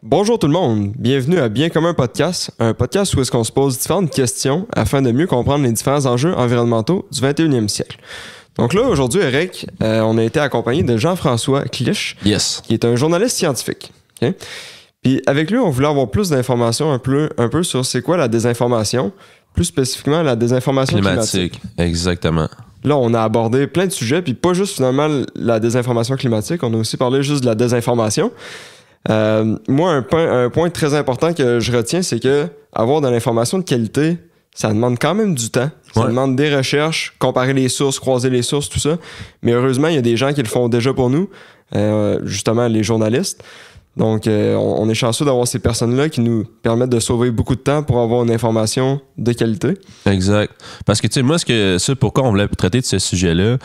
Bonjour tout le monde, bienvenue à Bien commun podcast, un podcast où est-ce qu'on se pose différentes questions afin de mieux comprendre les différents enjeux environnementaux du 21e siècle. Donc là, aujourd'hui, Eric, on a été accompagné de Jean-François Clich, qui est un journaliste scientifique. Okay? Puis avec lui, on voulait avoir plus d'informations un peu sur c'est quoi la désinformation, plus spécifiquement la désinformation climatique. Exactement. Là, on a abordé plein de sujets, puis pas juste finalement la désinformation climatique, on a aussi parlé juste de la désinformation. Moi, un point très important que je retiens, c'est que avoir de l'information de qualité, ça demande quand même du temps. Ça demande des recherches, comparer les sources, croiser les sources, tout ça. Mais heureusement, il y a des gens qui le font déjà pour nous, justement les journalistes. Donc, on est chanceux d'avoir ces personnes-là qui nous permettent de sauver beaucoup de temps pour avoir une information de qualité. Exact. Parce que, tu sais, moi, pourquoi on voulait traiter de ce sujet-là,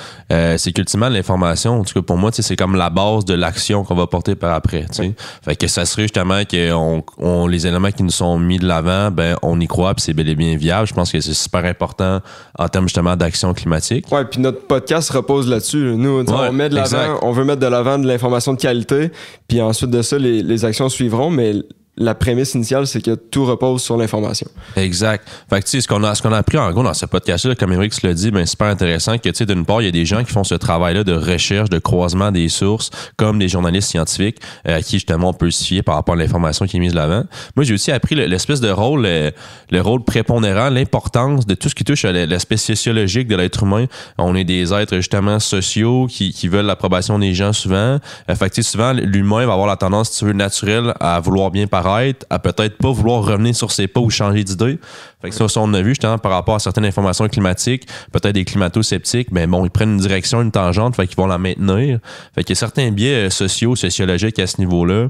c'est qu'ultimement, l'information, en tout cas pour moi, c'est comme la base de l'action qu'on va porter par après. Ouais. Fait que ça serait justement que les éléments qui nous sont mis de l'avant, ben on y croit, puis c'est bel et bien viable. Je pense que c'est super important en termes justement d'action climatique. Ouais, puis notre podcast repose là-dessus. Nous, on met de l'avant, on veut mettre de l'avant de l'information de qualité, puis ensuite de ça, les actions suivront, mais la prémisse initiale, c'est que tout repose sur l'information. Exact. Fait que, tu sais, ce qu'on a appris en gros dans ce podcast-là, comme Eric l'a dit, ben, c'est super intéressant que, tu sais, d'une part, il y a des gens qui font ce travail-là de recherche, de croisement des sources, comme des journalistes scientifiques, à qui, justement, on peut se fier par rapport à l'information qui est mise de l'avant. Moi, j'ai aussi appris l'espèce de rôle, le rôle prépondérant, l'importance de tout ce qui touche à l'aspect sociologique de l'être humain. On est des êtres, justement, sociaux qui veulent l'approbation des gens souvent. Fait que, tu sais, souvent, l'humain va avoir la tendance, si tu veux, naturelle à vouloir bien paraître, à peut-être pas vouloir revenir sur ses pas ou changer d'idée. Fait que ça, on a vu justement par rapport à certaines informations climatiques, peut-être des climato-sceptiques, mais bon, ils prennent une direction, une tangente, fait qu'ils vont la maintenir. Fait qu'il y a certains biais sociologiques à ce niveau-là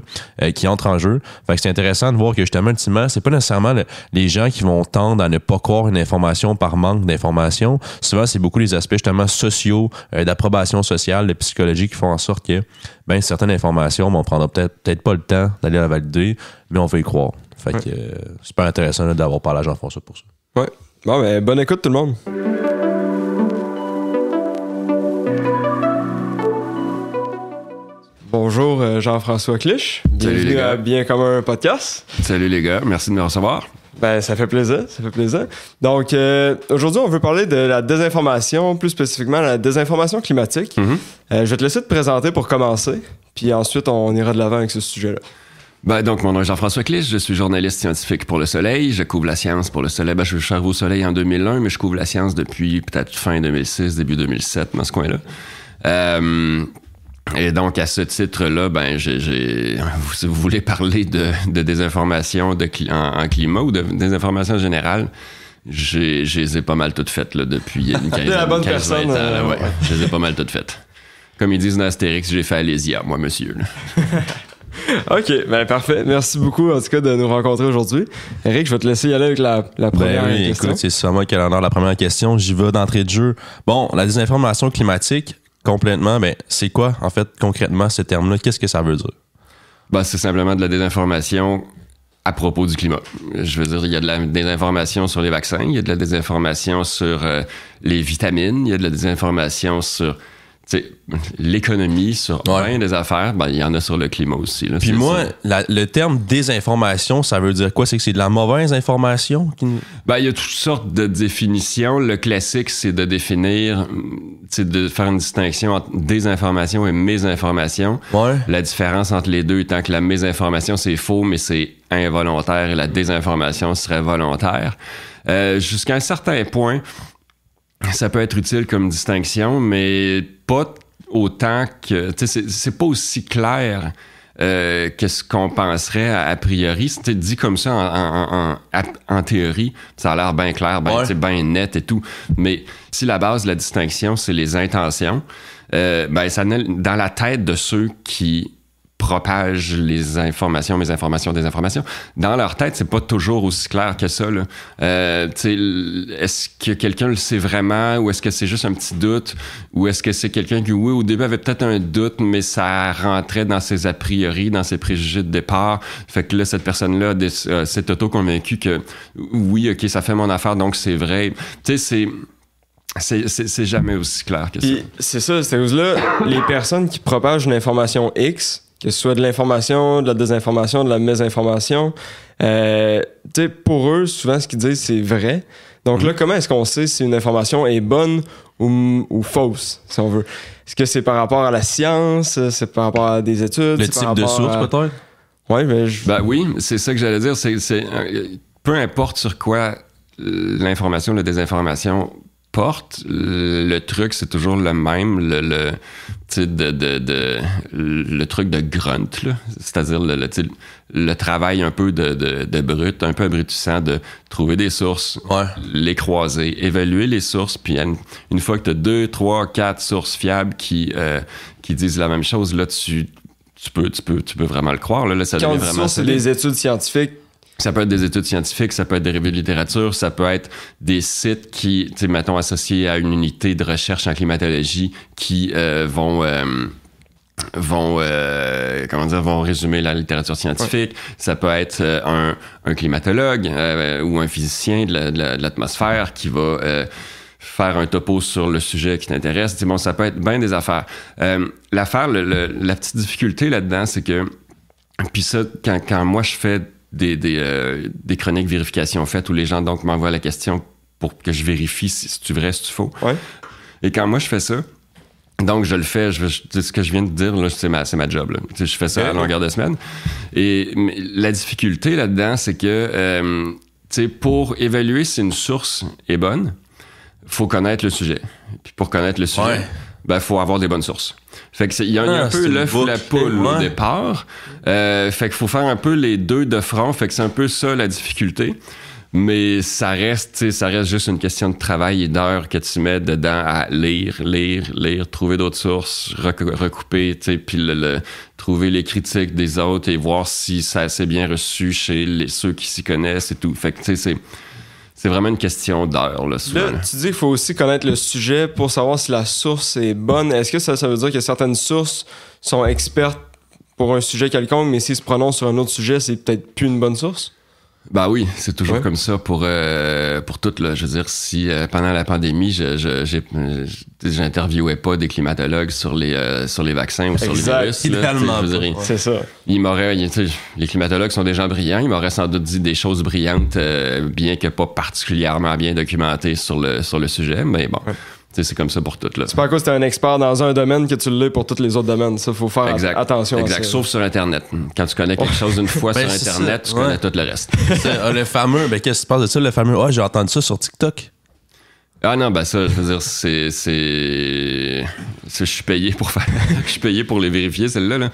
qui entrent en jeu. Fait que c'est intéressant de voir que justement, ultimement, c'est pas nécessairement les gens qui vont tendre à ne pas croire une information par manque d'information. Souvent, c'est beaucoup les aspects justement sociaux, d'approbation sociale, de psychologie qui font en sorte que certaines informations, on prendra peut-être pas le temps d'aller la valider, mais on va y croire. Fait que super intéressant là, d'avoir parlé à Jean-François pour ça. Ouais. Bon, ben, bonne écoute tout le monde. Bonjour Jean-François Clich. Bienvenue à Bien commun podcast. Salut les gars, merci de me recevoir. Ben, ça fait plaisir. Donc, aujourd'hui, on veut parler de la désinformation, plus spécifiquement la désinformation climatique. Je vais te laisser te présenter pour commencer, puis ensuite, on ira de l'avant avec ce sujet-là. Donc, mon nom est Jean-François Clich, je suis journaliste scientifique pour Le Soleil. Je couvre la science pour Le Soleil. Je suis arrivé au Soleil en 2001, mais je couvre la science depuis peut-être fin 2006, début 2007, dans ce coin-là. Et donc, à ce titre-là, si vous voulez parler de désinformation en climat ou de désinformation générale, je les ai pas mal toutes faites là, depuis une quinzaine ans. Je les ai pas mal toutes faites. Comme ils disent dans Astérix, j'ai fait Alésia, moi, monsieur. OK, ben parfait. Merci beaucoup, en tout cas, de nous rencontrer aujourd'hui. Eric, je vais te laisser y aller avec la première question. Écoute, c'est sûrement moi qui ai l'honneur de la première question. J'y vais d'entrée de jeu. Bon, la désinformation climatique, complètement, c'est quoi, en fait, concrètement, ce terme-là? Qu'est-ce que ça veut dire? C'est simplement de la désinformation à propos du climat. Je veux dire, il y a de la désinformation sur les vaccins, il y a de la désinformation sur les vitamines, il y a de la désinformation sur l'économie, sur bien des affaires. Il y en a sur le climat aussi. Là. Puis moi, le terme désinformation, ça veut dire quoi? C'est que c'est de la mauvaise information? Il y a toutes sortes de définitions. Le classique, c'est de définir, de faire une distinction entre désinformation et mésinformation. Ouais. La différence entre les deux étant que la mésinformation, c'est faux, mais c'est involontaire, et la désinformation serait volontaire. Jusqu'à un certain point, ça peut être utile comme distinction, mais pas autant que... C'est pas aussi clair que ce qu'on penserait a priori. C'était dit comme ça en théorie, ça a l'air bien clair, bien net et tout. Mais si la base de la distinction, c'est les intentions, ça naît dans la tête de ceux qui propagent les informations, mésinformations, désinformations. Dans leur tête, c'est pas toujours aussi clair que ça. Là. Est-ce que quelqu'un le sait vraiment, ou est-ce que c'est juste un petit doute, ou est-ce que c'est quelqu'un qui, oui, au début avait peut-être un doute, mais ça rentrait dans ses a priori, dans ses préjugés de départ. Fait que là, cette personne-là s'est auto-convaincue que oui, OK, ça fait mon affaire, donc c'est vrai. Tu sais, c'est jamais aussi clair que ça. Puis, c'est ça, c'est là les personnes qui propagent une information X, que ce soit de l'information, de la désinformation, de la mésinformation. Pour eux, souvent, ce qu'ils disent, c'est vrai. Donc là, comment est-ce qu'on sait si une information est bonne ou fausse, si on veut? Est-ce que c'est par rapport à la science? C'est par rapport à des études? Le type de source, peut-être? Oui, mais oui, c'est ça que j'allais dire. Peu importe sur quoi l'information, la désinformation porte, le truc, c'est toujours le même, le truc de grunt, là. C'est-à-dire le travail un peu de brut, un peu abrutissant, de trouver des sources, les croiser, évaluer les sources, puis une fois que tu as 2, 3, 4 sources fiables qui disent la même chose, là, tu peux vraiment le croire. Là, ça devient vraiment c'est des études scientifiques. Ça peut être des études scientifiques, ça peut être des revues de littérature, ça peut être des sites qui, tu sais, mettons, associés à une unité de recherche en climatologie qui vont résumer la littérature scientifique. Ça peut être un climatologue ou un physicien de l'atmosphère qui va faire un topo sur le sujet qui t'intéresse. Bon, ça peut être bien des affaires. L'affaire, la petite difficulté là-dedans, c'est que, puis ça, quand moi je fais des chroniques vérification faites où les gens donc m'envoient la question pour que je vérifie si c'est vrai, si c'est faux. Ouais. Et quand moi je fais ça, donc je le fais, ce que je viens de dire, là, c'est ma job. Là. Je fais ça à longueur de semaine. Et la difficulté là-dedans, c'est que pour évaluer si une source est bonne, faut connaître le sujet. Puis pour connaître le sujet, faut avoir des bonnes sources. Fait que il y a un peu l'œuf ou la poule au départ. Fait qu'il faut faire un peu les deux de front. Fait que c'est un peu ça la difficulté. Mais ça reste juste une question de travail et d'heures que tu mets dedans à lire, trouver d'autres sources, recouper, puis trouver les critiques des autres et voir si ça s'est bien reçu chez ceux qui s'y connaissent et tout. Fait que c'est vraiment une question d'heure, là, souvent. Là, tu dis qu'il faut aussi connaître le sujet pour savoir si la source est bonne. Est-ce que ça veut dire que certaines sources sont expertes pour un sujet quelconque, mais s'ils se prononcent sur un autre sujet, c'est peut-être plus une bonne source? Ben oui, c'est toujours comme ça pour tout, là. Je veux dire, si pendant la pandémie, j'interviewais pas des climatologues sur les vaccins ou sur les virus. C'est ça. Les climatologues sont des gens brillants. Ils m'auraient sans doute dit des choses brillantes, bien que pas particulièrement bien documentées sur le sujet. Mais bon. Ouais. C'est comme ça pour tout. Là. C'est pas à cause que t'es un expert dans un domaine que tu l'es pour tous les autres domaines. Ça, faut faire attention à ça. Exact, sauf sur Internet. Quand tu connais quelque chose une fois sur Internet, tu connais tout le reste. Le fameux, qu'est-ce qui se passe de ça? Le fameux, j'ai entendu ça sur TikTok. Ah non, ça, je veux dire, je suis payé pour je suis payé pour les vérifier, celle-là. Là.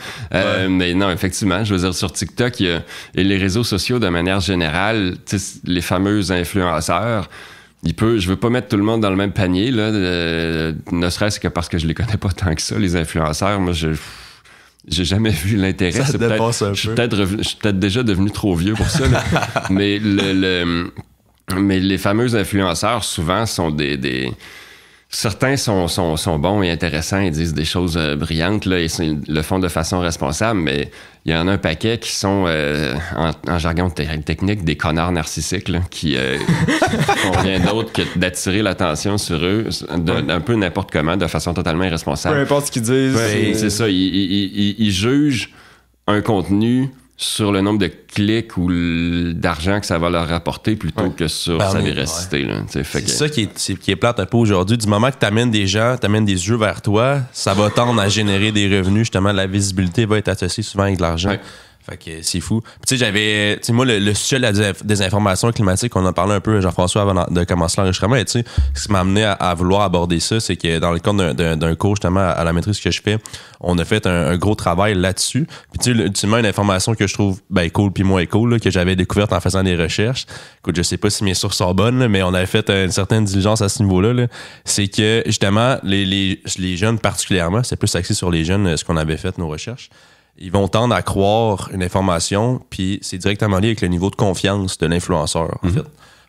Mais non, effectivement, je veux dire, sur TikTok, et les réseaux sociaux, de manière générale, les fameux influenceurs, je veux pas mettre tout le monde dans le même panier, là, ne serait-ce que parce que je les connais pas tant que ça, les influenceurs. Moi, j'ai jamais vu l'intérêt. Je suis peut-être déjà devenu trop vieux pour ça. Là. Mais les fameux influenceurs, souvent, sont certains sont bons et intéressants et disent des choses brillantes là, et le font de façon responsable, mais il y en a un paquet qui sont, en jargon technique, des connards narcissiques là, qui font rien d'autre que d'attirer l'attention sur eux un peu n'importe comment, de façon totalement irresponsable. Peu importe ce qu'ils disent. C'est ça, ils jugent un contenu sur le nombre de clics ou d'argent que ça va leur rapporter plutôt que sur sa véracité. Là, c'est ça qui est plate un peu aujourd'hui. Du moment que tu amènes des gens, tu amènes des yeux vers toi, ça va tendre à générer des revenus. Justement, la visibilité va être associée souvent avec de l'argent. Ouais. Fait que c'est fou. Tu sais, moi, le sujet de la désinformation climatique, on en parlait un peu, Jean-François, avant de commencer l'enregistrement. Tu sais, ce qui m'a amené à vouloir aborder ça, c'est que dans le cadre d'un cours, justement, à la maîtrise que je fais, on a fait un gros travail là-dessus. Puis, tu sais, ultimement, une information que je trouve cool puis moins cool, là, que j'avais découverte en faisant des recherches. Écoute, je sais pas si mes sources sont bonnes, là, mais on avait fait une certaine diligence à ce niveau-là. Là. C'est que, justement, les jeunes particulièrement, c'est plus axé sur les jeunes, ce qu'on avait fait, nos recherches. Ils vont tendre à croire une information, puis c'est directement lié avec le niveau de confiance de l'influenceur, en fait.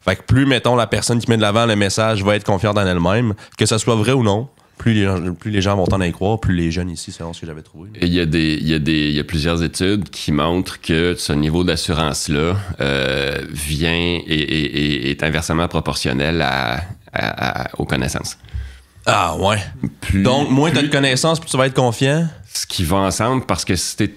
Fait que plus, mettons, la personne qui met de l'avant le message va être confiante en elle-même, que ça soit vrai ou non, plus les gens vont tendre à y croire, plus les jeunes ici, selon ce que j'avais trouvé. Il y a plusieurs études qui montrent que ce niveau d'assurance-là vient et est inversement proportionnel aux connaissances. Ah ouais. Donc, moins tu as de connaissances, plus tu vas être confiant. Ce qui va ensemble, parce que si t'es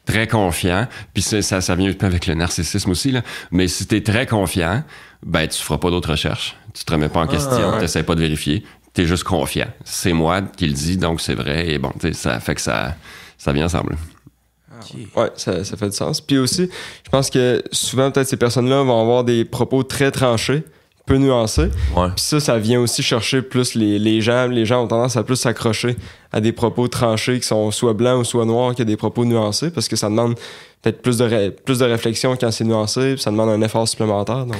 très confiant, puis ça vient un peu avec le narcissisme aussi, là, mais si t'es très confiant, ben tu feras pas d'autres recherches. Tu te remets pas en question, t'essaies pas de vérifier, t'es juste confiant. C'est moi qui le dis, donc c'est vrai, et bon, ça fait que ça vient ensemble. Ouais, ça fait du sens. Puis aussi, je pense que souvent, peut-être ces personnes-là vont avoir des propos très tranchés, peu nuancés. Ouais. Puis ça vient aussi chercher plus les gens. Les gens ont tendance à plus s'accrocher à des propos tranchés qui sont soit blancs ou soit noirs que des propos nuancés parce que ça demande peut-être plus de réflexion quand c'est nuancé, puis ça demande un effort supplémentaire. Donc,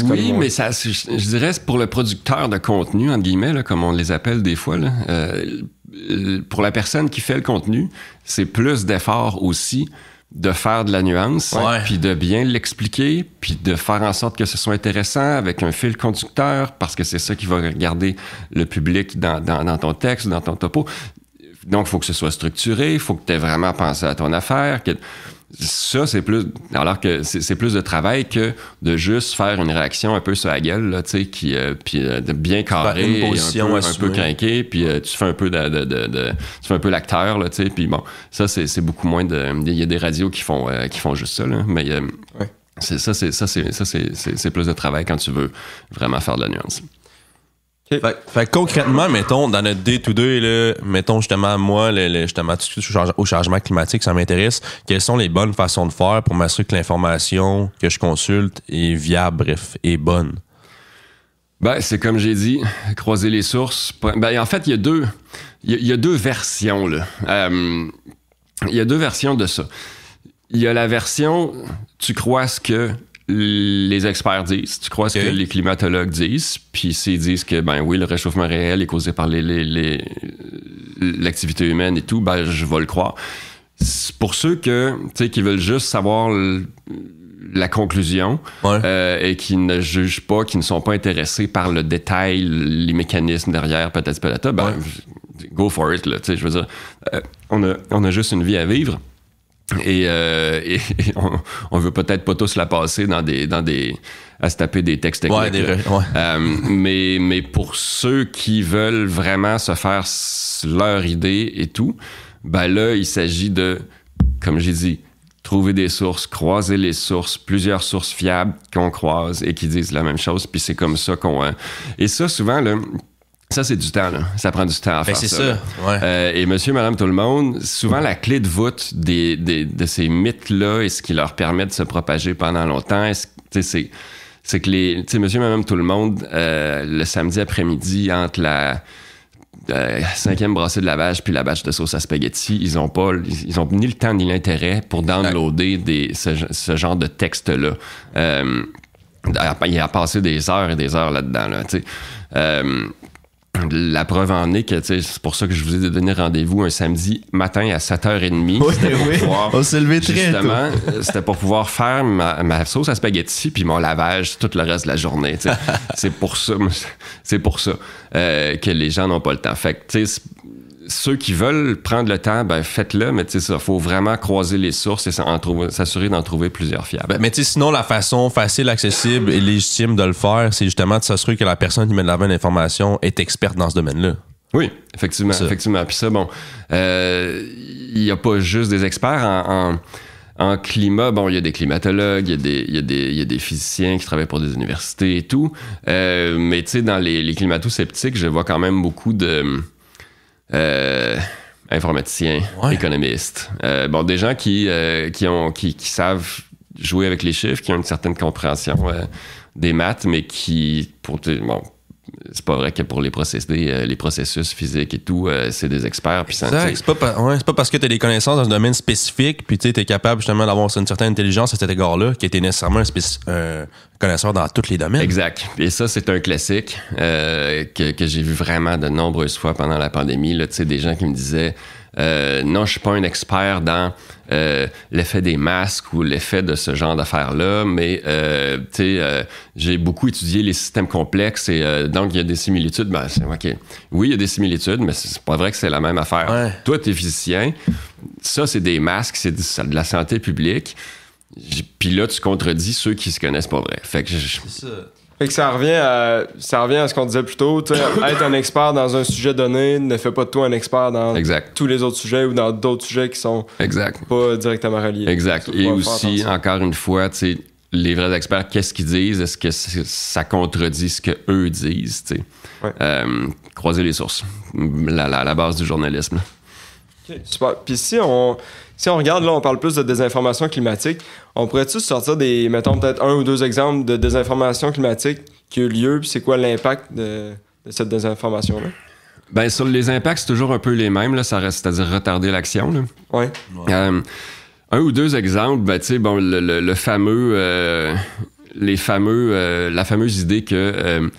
oui, mais ça, je dirais, pour le producteur de contenu, entre guillemets, là, comme on les appelle des fois, là, pour la personne qui fait le contenu, c'est plus d'effort aussi de faire de la nuance, puis de bien l'expliquer, puis de faire en sorte que ce soit intéressant avec un fil conducteur, parce que c'est ça qui va regarder le public dans ton texte, dans ton topo. Donc, il faut que ce soit structuré, il faut que tu aies vraiment pensé à ton affaire. Ça, c'est plus... Alors que c'est plus de travail que de juste faire une réaction un peu sur la gueule, là, tu sais, puis de bien carré, un peu craqué, puis tu fais un peu tu fais un peu l'acteur, là, tu sais, puis bon, ça, c'est beaucoup moins de... Il y a des radios qui font juste ça, là, mais c'est plus de travail quand tu veux vraiment faire de la nuance. Fait concrètement, mettons, dans notre day-to-day, là, mettons justement, moi, justement, au changement climatique, ça m'intéresse. Quelles sont les bonnes façons de faire pour m'assurer que l'information que je consulte est viable, bref, est bonne? Ben, c'est comme j'ai dit, croiser les sources. Ben, en fait, il y a deux versions, là. Il y a deux versions de ça. Il y a la version, tu crois ce que les experts disent, tu crois ce que les climatologues disent, puis s'ils disent que, ben oui, le réchauffement réel est causé par l'activité humaine et tout, ben je vais le croire. Pour ceux qui veulent juste savoir la conclusion et qui ne jugent pas, qui ne sont pas intéressés par le détail, les mécanismes derrière, peut-être, ben go for it, là, tu sais, je veux dire, on a juste une vie à vivre. Et on veut peut-être pas tous la passer à se taper des textes techniques. Mais pour ceux qui veulent vraiment se faire leur idée et tout, ben là, il s'agit de, comme j'ai dit, trouver des sources, croiser les sources, plusieurs sources fiables qu'on croise et qui disent la même chose, puis c'est comme ça qu'on... Et ça, souvent, là... Ça, c'est du temps, là. Ça prend du temps à faire c'est ça. Et monsieur, madame, tout le monde, souvent, la clé de voûte de ces mythes-là et ce qui leur permet de se propager pendant longtemps, c'est que monsieur, madame, tout le monde, le samedi après-midi, entre la 5e brassée de lavage puis la batch de sauce à spaghetti, ils ont ni le temps ni l'intérêt pour downloader ce genre de texte-là. Il a passé des heures et des heures là-dedans, là, tu sais. La preuve en est que c'est pour ça que je vous ai donné rendez-vous un samedi matin à 7h30. On s'est levé très justement, c'était pour pouvoir faire ma sauce à spaghetti puis mon lavage tout le reste de la journée. C'est pour ça que les gens n'ont pas le temps. Fait que ceux qui veulent prendre le temps, ben faites-le, mais il faut vraiment croiser les sources et s'assurer d'en trouver plusieurs fiables. Mais sinon, la façon facile, accessible et légitime de le faire, c'est justement de s'assurer que la personne qui met de l'avant l'information est experte dans ce domaine-là. Oui, effectivement. Puis ça, bon, il n'y a pas juste des experts en climat. Bon, il y a des climatologues, il y a des physiciens qui travaillent pour des universités et tout. Mais tu sais, dans les climato-sceptiques, je vois quand même beaucoup de... informaticiens, économistes, des gens qui savent jouer avec les chiffres, qui ont une certaine compréhension des maths, mais c'est pas vrai que pour les processus physiques et tout, c'est des experts. Puis c'est pas parce que tu as des connaissances dans un domaine spécifique, puis tu es capable justement d'avoir une certaine intelligence à cet égard-là, qui était nécessairement un connaisseur dans tous les domaines. Exact. Et ça, c'est un classique que j'ai vu vraiment de nombreuses fois pendant la pandémie. Là, des gens qui me disaient non, je suis pas un expert dans l'effet des masques ou l'effet de ce genre d'affaires-là, mais j'ai beaucoup étudié les systèmes complexes et donc il y a des similitudes. Ben, OK. Oui, il y a des similitudes, mais c'est pas vrai que c'est la même affaire. Ouais. Toi, t'es physicien, ça, c'est des masques, c'est de la santé publique. Puis là, tu contredis ceux qui se connaissent pas vrai. Fait que c'est ça. Fait que ça revient à ce qu'on disait plus tôt. Être un expert dans un sujet donné ne fait pas de toi un expert dans tous les autres sujets ou dans d'autres sujets qui sont pas directement reliés. Exact. Et aussi, encore une fois, les vrais experts, qu'est-ce qu'ils disent? Est-ce que ça contredit ce qu'eux disent? Croiser les sources. La base du journalisme. Okay, super. Puis si on regarde, là, on parle plus de désinformation climatique, on pourrait-tu sortir mettons peut-être 1 ou 2 exemples de désinformation climatique qui a eu lieu, puis c'est quoi l'impact de cette désinformation-là? Ben sur les impacts, c'est toujours un peu les mêmes, là, ça reste, c'est-à-dire retarder l'action. Là. Ouais. 1 ou 2 exemples, ben tu sais, bon, la fameuse idée que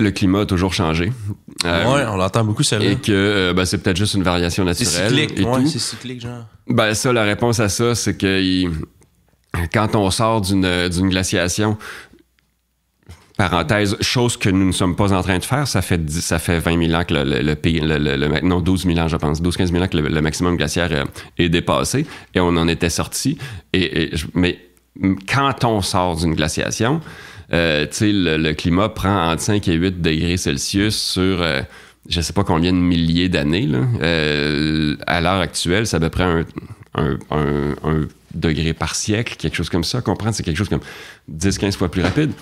le climat a toujours changé. Oui, on l'entend beaucoup, celle-là. Et que c'est peut-être juste une variation naturelle. C'est cyclique, tout. C'est cyclique, genre. Ben ça, la réponse à ça, c'est que quand on sort d'une glaciation, parenthèse, chose que nous ne sommes pas en train de faire, ça fait 20 000 ans que non, 12 000 ans, je pense, 12-15 000 ans que le maximum glaciaire est dépassé, et on en était sorti. Mais quand on sort d'une glaciation, le climat prend entre 5 et 8 degrés Celsius sur je sais pas combien de milliers d'années. Là. À l'heure actuelle, c'est à peu près un degré par siècle, quelque chose comme ça. Comprendre, c'est quelque chose comme 10-15 fois plus rapide.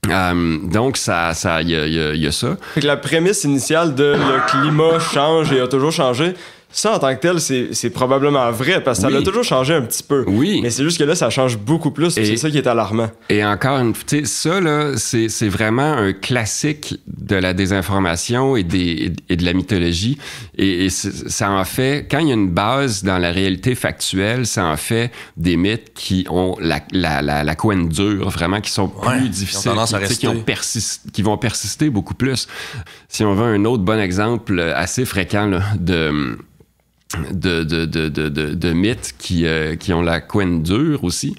Donc, il y a ça. Fait que la prémisse initiale de le climat change et a toujours changé, ça, en tant que tel, c'est probablement vrai, parce que ça a toujours changé un petit peu. Oui. Mais c'est juste que là, ça change beaucoup plus, et c'est ça qui est alarmant. Et encore une fois, ça, là, c'est vraiment un classique de la désinformation et de la mythologie. Et ça en fait, quand il y a une base dans la réalité factuelle, ça en fait des mythes qui ont la couenne dure, vraiment, qui sont plus difficiles, qui vont persister beaucoup plus. Si on veut un autre bon exemple assez fréquent là, de mythes qui ont la couenne dure aussi,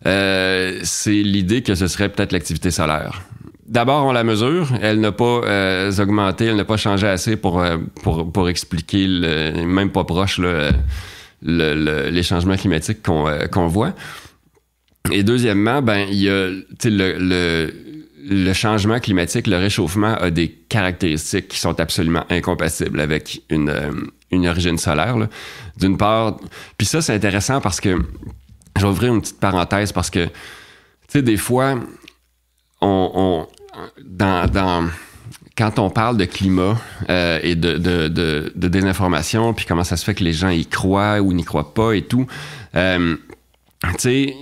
c'est l'idée que ce serait peut-être l'activité solaire. D'abord, on la mesure. Elle n'a pas augmenté, elle n'a pas changé assez pour expliquer, même pas proche, là, les changements climatiques qu'on voit. Et deuxièmement, il y a le changement climatique, le réchauffement a des caractéristiques qui sont absolument incompatibles avec une origine solaire. Là. D'une part, puis ça, c'est intéressant parce que, je vais ouvrir une petite parenthèse parce que, tu sais, des fois, quand on parle de climat et de désinformation, puis comment ça se fait que les gens y croient ou n'y croient pas et tout, tu sais,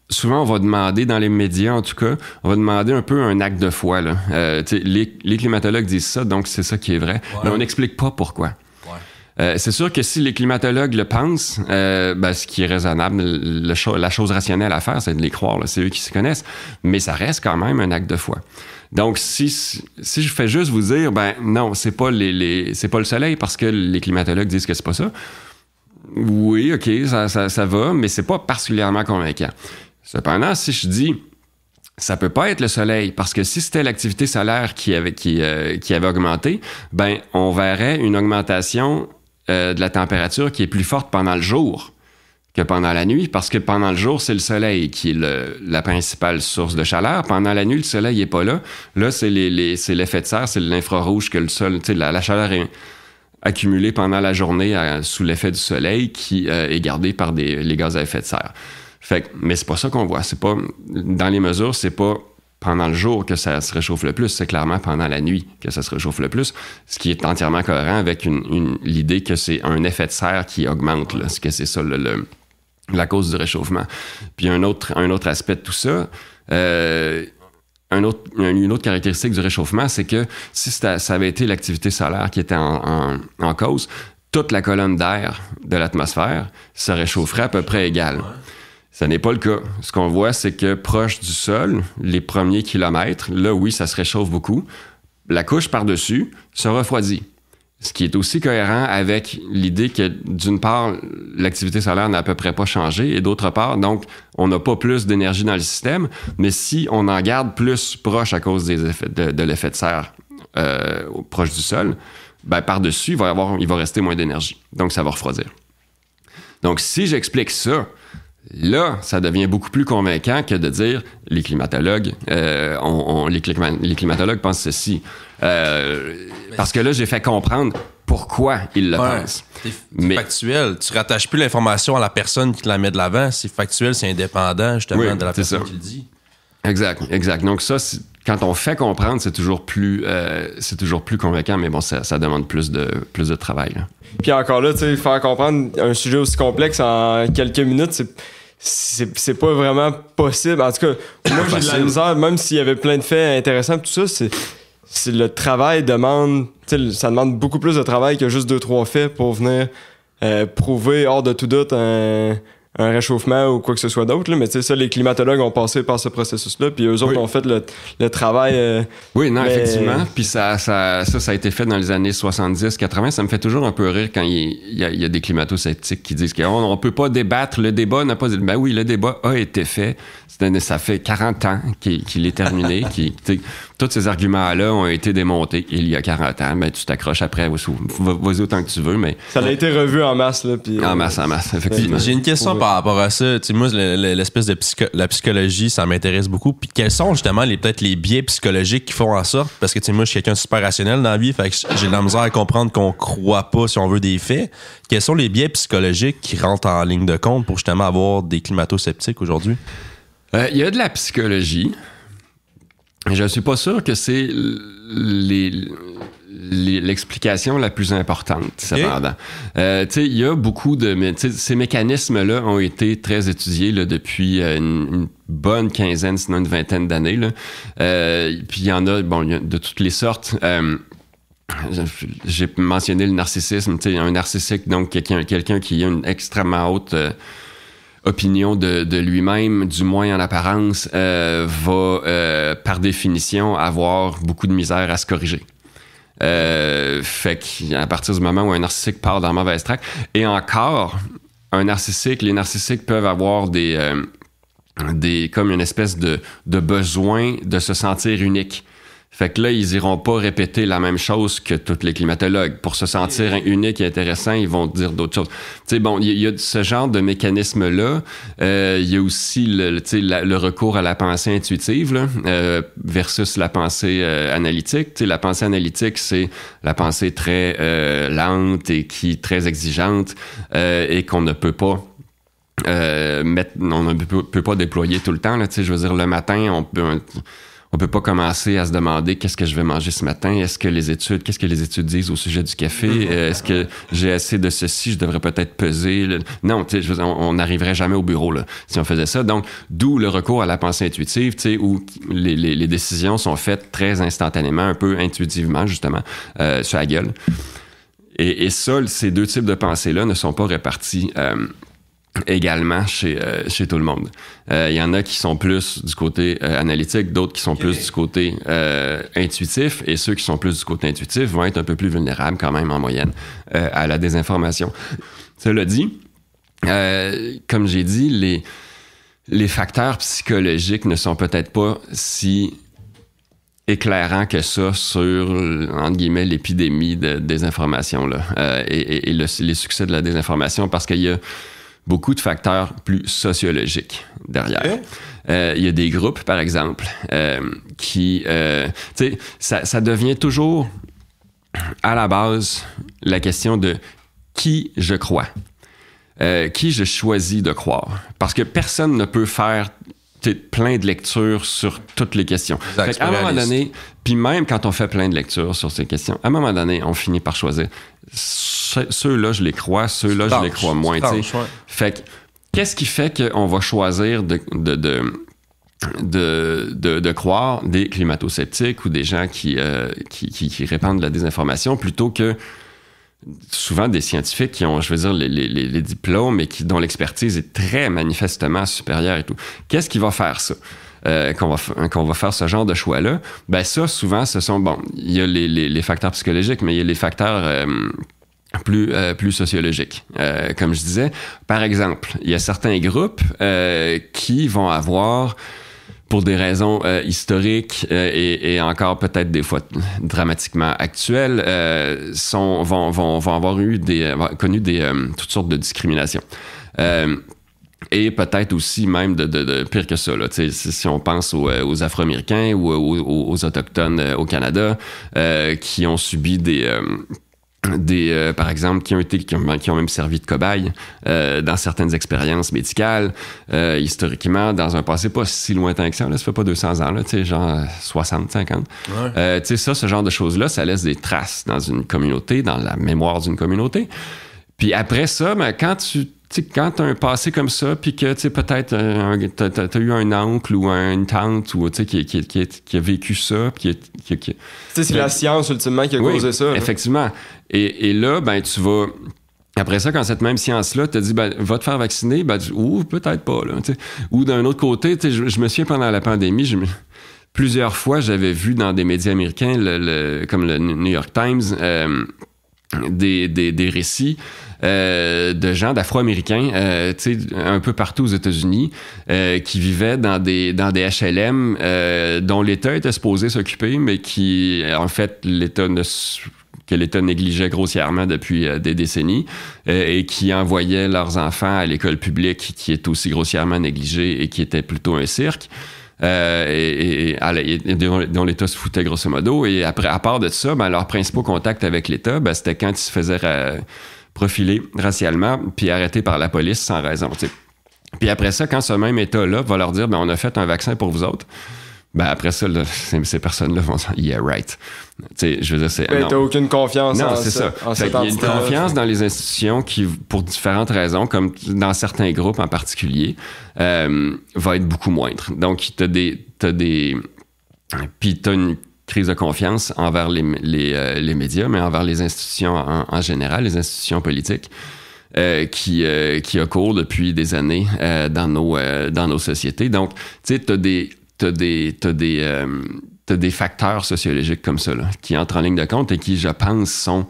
souvent, on va demander, dans les médias en tout cas, on va demander un peu un acte de foi. Là. Les climatologues disent ça, donc c'est ça qui est vrai. Ouais. Mais on n'explique pas pourquoi. Ouais. C'est sûr que si les climatologues le pensent, ce qui est raisonnable, la chose rationnelle à faire, c'est de les croire. Là. C'est eux qui s'y connaissent. Mais ça reste quand même un acte de foi. Donc, si je fais juste vous dire, non, c'est pas le soleil parce que les climatologues disent que c'est pas ça. Oui, OK, ça va, mais c'est pas particulièrement convaincant. Cependant, si je dis ça peut pas être le soleil, parce que si c'était l'activité solaire qui avait augmenté, on verrait une augmentation de la température qui est plus forte pendant le jour que pendant la nuit, parce que pendant le jour, c'est le soleil qui est la principale source de chaleur. Pendant la nuit, le soleil est pas là. Là, c'est l'effet de serre, c'est l'infrarouge que le sol, la chaleur est accumulée pendant la journée sous l'effet du soleil qui est gardée par les gaz à effet de serre. Mais c'est pas ça qu'on voit. C'est pas, dans les mesures, c'est pas pendant le jour que ça se réchauffe le plus, c'est clairement pendant la nuit que ça se réchauffe le plus, ce qui est entièrement cohérent avec l'idée que c'est un effet de serre qui augmente, là, que c'est ça la cause du réchauffement. Puis un autre aspect de tout ça, une autre caractéristique du réchauffement, c'est que si ça avait été l'activité solaire qui était en cause, toute la colonne d'air de l'atmosphère se réchaufferait à peu près égale. Ce n'est pas le cas. Ce qu'on voit, c'est que proche du sol, les premiers kilomètres, là, oui, ça se réchauffe beaucoup. La couche par-dessus se refroidit. Ce qui est aussi cohérent avec l'idée que, d'une part, l'activité solaire n'a à peu près pas changé, et d'autre part, donc, on n'a pas plus d'énergie dans le système, mais si on en garde plus proche à cause des effets de l'effet de serre proche du sol, par-dessus, il va rester moins d'énergie. Donc, ça va refroidir. Donc, si j'explique ça, Là, ça devient beaucoup plus convaincant que de dire les climatologues, les climatologues pensent ceci. Parce que là, j'ai fait comprendre pourquoi ils le pensent. C'est factuel. Tu rattaches plus l'information à la personne qui te la met de l'avant. C'est factuel, c'est indépendant justement de la personne qui le dit. Exact. Donc ça, quand on fait comprendre, c'est toujours plus convaincant, mais bon, ça demande plus de travail. Là. Puis encore là, tu sais, faire comprendre un sujet aussi complexe en quelques minutes, c'est pas vraiment possible. En tout cas, moi, j'ai de la misère, même s'il y avait plein de faits intéressants, tout ça, c'est le travail demande, tu sais, ça demande beaucoup plus de travail que juste 2-3 faits pour venir prouver hors de tout doute un réchauffement ou quoi que ce soit d'autre. Là. Mais tu sais, ça, les climatologues ont passé par ce processus-là, puis eux autres ont fait le travail. Effectivement. Puis ça a été fait dans les années 70-80. Ça me fait toujours un peu rire quand il y a des climato-sceptiques qui disent qu'on ne peut pas débattre. Le débat n'a pas... Ben oui, le débat a été fait. Ça fait 40 ans qu'il est terminé. Tous ces arguments-là ont été démontés il y a 40 ans. Ben, tu t'accroches après. Vas-y autant que tu veux, mais... Ça a été revu en masse. Là, puis, en masse, effectivement. J'ai une question par rapport à ça. T'sais, moi, l'espèce de la psychologie, ça m'intéresse beaucoup. Puis quels sont justement peut-être les biais psychologiques qui font en sorte? Parce que moi, je suis quelqu'un de super rationnel dans la vie. Fait que j'ai de la misère à comprendre qu'on croit pas, si on veut, des faits. Quels sont les biais psychologiques qui rentrent en ligne de compte pour justement avoir des climato-sceptiques aujourd'hui? Il y a de la psychologie. Je ne suis pas sûr que c'est l'explication la plus importante, cependant. Il y a beaucoup de... Ces mécanismes-là ont été très étudiés là, depuis une bonne quinzaine, sinon une vingtaine d'années. Puis il y en a, de toutes les sortes. J'ai mentionné le narcissisme. Un narcissique, donc quelqu'un qui a une extrêmement haute... opinion de lui-même, du moins en apparence, va par définition avoir beaucoup de misère à se corriger. Fait qu'à partir du moment où un narcissique part dans la mauvaise track, et encore, les narcissiques peuvent avoir comme une espèce de besoin de se sentir unique. Fait que là, ils iront pas répéter la même chose que tous les climatologues. Pour se sentir unique et intéressant, ils vont dire d'autres choses. Tu sais, il y a ce genre de mécanisme-là. Il y a aussi le recours à la pensée intuitive là, versus la pensée analytique. Tu sais, la pensée analytique, c'est la pensée très lente et très exigeante et qu'on ne peut pas on ne peut pas déployer tout le temps. Là. Tu sais, je veux dire, le matin, on peut pas commencer à se demander qu'est-ce que je vais manger ce matin. Qu'est-ce que les études disent au sujet du café? Est-ce que j'ai assez de ceci? Je devrais peut-être peser. Non, tu sais, on n'arriverait jamais au bureau là, si on faisait ça. Donc, d'où le recours à la pensée intuitive, tu sais, où les décisions sont faites très instantanément, un peu intuitivement, justement, sur la gueule. Et ça, ces deux types de pensées-là ne sont pas répartis également chez tout le monde. Il y en a qui sont plus du côté analytique, d'autres qui sont plus du côté intuitif, et ceux qui sont plus du côté intuitif vont être un peu plus vulnérables quand même en moyenne à la désinformation. Cela dit, comme j'ai dit, les facteurs psychologiques ne sont peut-être pas si éclairant que ça sur, entre guillemets, l'épidémie de désinformation là, et les succès de la désinformation, parce qu'il y a beaucoup de facteurs plus sociologiques derrière. Il y a des groupes, par exemple, qui... tu sais, ça devient toujours, à la base, la question de qui je crois, qui je choisis de croire. Parce que personne ne peut faire plein de lectures sur toutes les questions. Fait qu'à un moment donné, puis même quand on fait plein de lectures sur ces questions, à un moment donné, on finit par choisir. Ceux-là, je les crois, ceux-là, je les crois moins. Fait que, qu'est-ce qui fait qu'on va choisir de croire des climato-sceptiques ou des gens qui répandent de la désinformation plutôt que souvent des scientifiques qui ont, je veux dire, les diplômes et dont l'expertise est très manifestement supérieure et tout. Qu'est-ce qui va faire ça? Qu'on va faire ce genre de choix-là? Ben ça, souvent, ce sont... Bon, il y a les facteurs psychologiques, mais il y a les facteurs plus sociologiques. Comme je disais, par exemple, il y a certains groupes qui vont avoir... pour des raisons historiques et encore peut-être des fois dramatiquement actuelles, vont avoir connu toutes sortes de discriminations. Et peut-être aussi même de pire que ça, là, si on pense aux Afro-Américains ou aux Autochtones au Canada qui ont subi par exemple, qui ont même servi de cobayes dans certaines expériences médicales, historiquement, dans un passé pas si lointain que ça, là, ça fait pas 200 ans, là, genre 60, 50. Ouais. Ce genre de choses-là, ça laisse des traces dans une communauté, dans la mémoire d'une communauté. Puis après ça, ben, quand t'as un passé comme ça, puis que peut-être t'as eu un oncle ou une tante ou qui a vécu ça, c'est la science ultimement qui a causé ça. Effectivement. Et là, ben tu vas. Après ça, quand cette même science-là te dit ben, va te faire vacciner, ben ou peut-être pas. Là, ou d'un autre côté, je me souviens pendant la pandémie, plusieurs fois, j'avais vu dans des médias américains, comme le New York Times, des récits de gens d'Afro-Américains un peu partout aux États-Unis qui vivaient dans des HLM dont l'État était supposé s'occuper, mais qui, en fait, que l'État négligeait grossièrement depuis des décennies et qui envoyaient leurs enfants à l'école publique qui est aussi grossièrement négligée et qui était plutôt un cirque. Et dont l'État se foutait grosso modo. Et après, à part de ça, ben, leurs principaux contacts avec l'État, ben, c'était quand ils se faisaient profiler racialement puis arrêtés par la police sans raison. T'sais. Puis après ça, quand ce même État-là va leur dire ben, on a fait un vaccin pour vous autres, ben après ça, là, ces personnes-là vont dire yeah, right. T'sais, je veux dire, t'as aucune confiance non, c'est ça. Il y a une confiance dans les institutions qui, pour différentes raisons, comme dans certains groupes en particulier, va être beaucoup moindre. Donc, puis t'as une crise de confiance envers les médias, mais envers les institutions en général, les institutions politiques, qui a cours depuis des années dans nos sociétés. Donc, tu sais, t'as des facteurs sociologiques comme ça, là, qui entrent en ligne de compte et qui, je pense, sont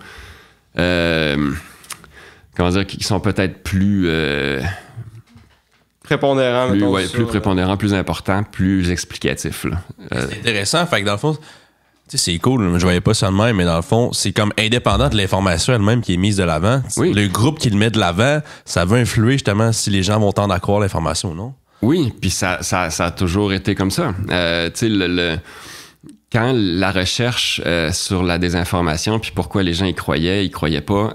qui sont peut-être plus prépondérants, plus prépondérants, plus importants, plus explicatifs. Là. C'est intéressant, fait que dans le fond, c'est cool, je voyais pas ça de même, mais dans le fond, c'est comme indépendant de l'information elle-même qui est mise de l'avant. Oui. Le groupe qui le met de l'avant, ça va influer justement si les gens vont tendre à croire l'information ou non. Oui, puis ça a toujours été comme ça. Tu sais, quand la recherche sur la désinformation, puis pourquoi les gens y croyaient pas,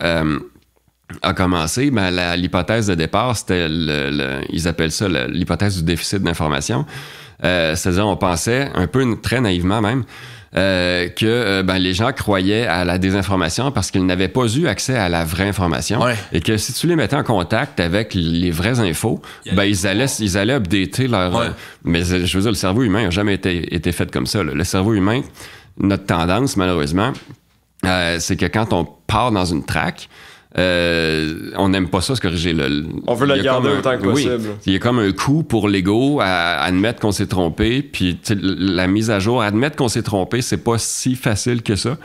a commencé, ben l'hypothèse de départ, c'était ils appellent ça l'hypothèse du déficit d'information. C'est-à-dire, on pensait, un peu très naïvement même, que les gens croyaient à la désinformation parce qu'ils n'avaient pas eu accès à la vraie information. Ouais. Et que si tu les mettais en contact avec les vraies infos, ils allaient updater leur... Ouais. Mais je veux dire, le cerveau humain n'a jamais été fait comme ça. Là. Le cerveau humain, notre tendance, malheureusement, c'est que quand on part dans une track, on n'aime pas ça se corriger. On veut le garder autant que possible. Oui, il y a comme un coup pour l'ego à admettre qu'on s'est trompé, puis la mise à jour, admettre qu'on s'est trompé, c'est pas si facile que ça.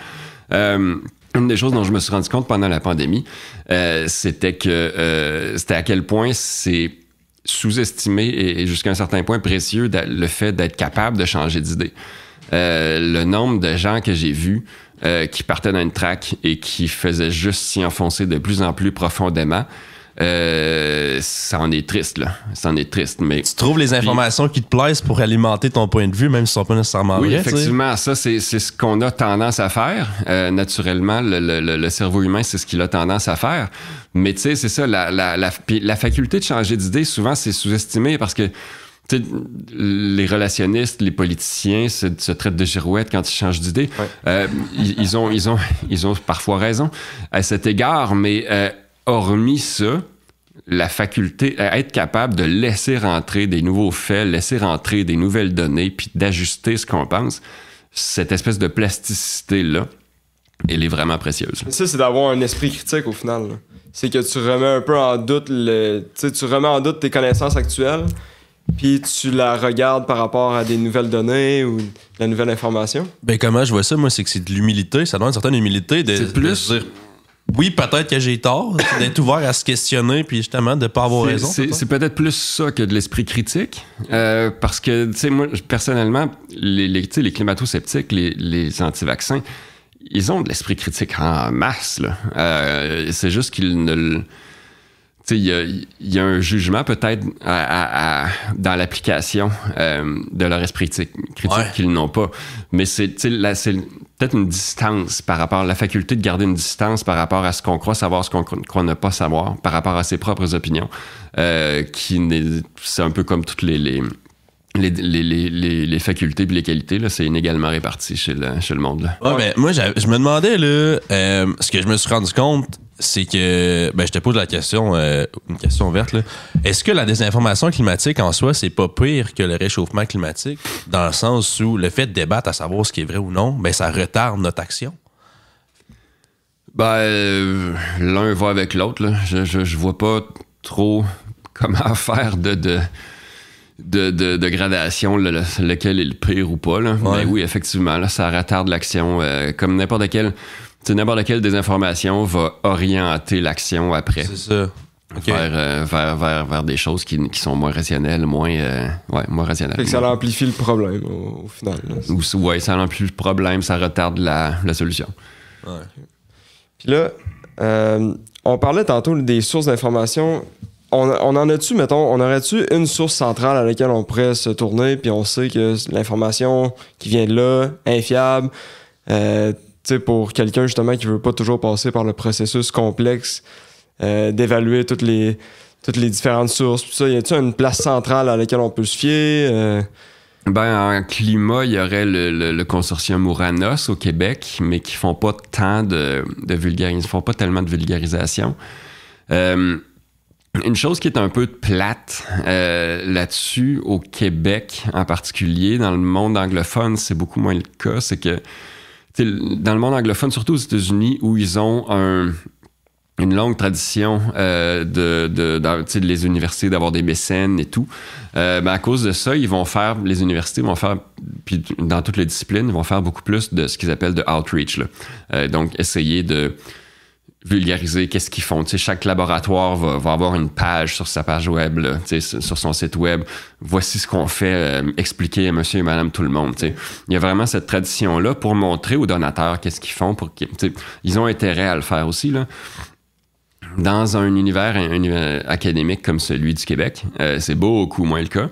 Une des choses dont je me suis rendu compte pendant la pandémie, c'était à quel point c'est sous-estimé et jusqu'à un certain point précieux le fait d'être capable de changer d'idée. Le nombre de gens que j'ai vus qui partaient dans une track et qui faisaient juste s'y enfoncer de plus en plus profondément, ça en est triste, là. Ça en est triste. Mais tu trouves les informations qui te plaisent pour alimenter ton point de vue, même si ce ne sont pas nécessairement vraies. Oui, effectivement. Ça, c'est ce qu'on a tendance à faire. Naturellement, le cerveau humain, c'est ce qu'il a tendance à faire. Mais tu sais, c'est ça, la faculté de changer d'idée, souvent, c'est sous-estimé parce que les relationnistes, les politiciens se traitent de girouettes quand ils changent d'idée. Ouais. Ils ont parfois raison à cet égard, mais hormis ça, la faculté, être capable de laisser rentrer des nouveaux faits, laisser rentrer des nouvelles données, puis d'ajuster ce qu'on pense, cette espèce de plasticité-là, elle est vraiment précieuse. Ça, c'est d'avoir un esprit critique au final. Là. C'est que tu remets un peu en doute tu remets en doute tes connaissances actuelles, puis tu la regardes par rapport à des nouvelles données ou de la nouvelle information? Ben comment je vois ça, moi, c'est que c'est de l'humilité. Ça demande une certaine humilité de dire oui, peut-être que j'ai tort, d'être ouvert à se questionner puis justement de ne pas avoir raison. C'est peut-être plus ça que de l'esprit critique. Parce que, tu sais, moi, personnellement, les climato-sceptiques, les anti-vaccins, ils ont de l'esprit critique en masse, là. C'est juste qu'ils ne il y a un jugement peut-être dans l'application de leur esprit critique qu'ils n'ont pas. Mais c'est peut-être une distance par rapport à la faculté de garder une distance par rapport à ce qu'on croit savoir, ce qu'on croit ne pas savoir, par rapport à ses propres opinions. C'est un peu comme toutes les facultés et les qualités, là, c'est inégalement réparti chez le monde. Là. Ouais, mais moi, je me demandais, là, ce que je me suis rendu compte, c'est que, je te pose la question, une question ouverte, là. Est-ce que la désinformation climatique en soi, c'est pas pire que le réchauffement climatique, dans le sens où le fait de débattre à savoir ce qui est vrai ou non, ça retarde notre action? L'un va avec l'autre, là. Je vois pas trop comment faire de gradation, lequel est le pire ou pas. Là. Ouais. Mais oui, effectivement, là, ça retarde l'action. Comme n'importe quelle désinformation va orienter l'action après. C'est ça. Okay. Vers des choses qui sont moins rationnelles, moins rationnelles. Fait que ça amplifie le problème au final. Oui, ça amplifie le problème, ça retarde la solution. Ouais. Puis là, on parlait tantôt des sources d'information. On en a-tu, mettons, on aurait-tu une source centrale à laquelle on pourrait se tourner, puis on sait que l'information qui vient de là, infiable, pour quelqu'un justement qui veut pas toujours passer par le processus complexe d'évaluer toutes les différentes sources, tout ça, y a-tu une place centrale à laquelle on peut se fier? En climat, il y aurait le consortium Ouranos au Québec, mais qui font pas tant de vulgarisation, font pas tellement de vulgarisation. Une chose qui est un peu plate là-dessus, au Québec en particulier, dans le monde anglophone, c'est beaucoup moins le cas, c'est que dans le monde anglophone, surtout aux États-Unis, où ils ont une longue tradition les universités d'avoir des mécènes et tout, à cause de ça, les universités vont faire, puis dans toutes les disciplines, ils vont faire beaucoup plus de ce qu'ils appellent de outreach. Là. Donc, essayer de vulgariser qu'est-ce qu'ils font. Chaque laboratoire va avoir une page sur sa page web, là, sur son site web. Voici ce qu'on fait, expliquer à monsieur et madame tout le monde. Il y a vraiment cette tradition-là pour montrer aux donateurs qu'est-ce qu'ils font. Ils ont intérêt à le faire aussi. Là. Dans un univers académique comme celui du Québec, c'est beaucoup moins le cas.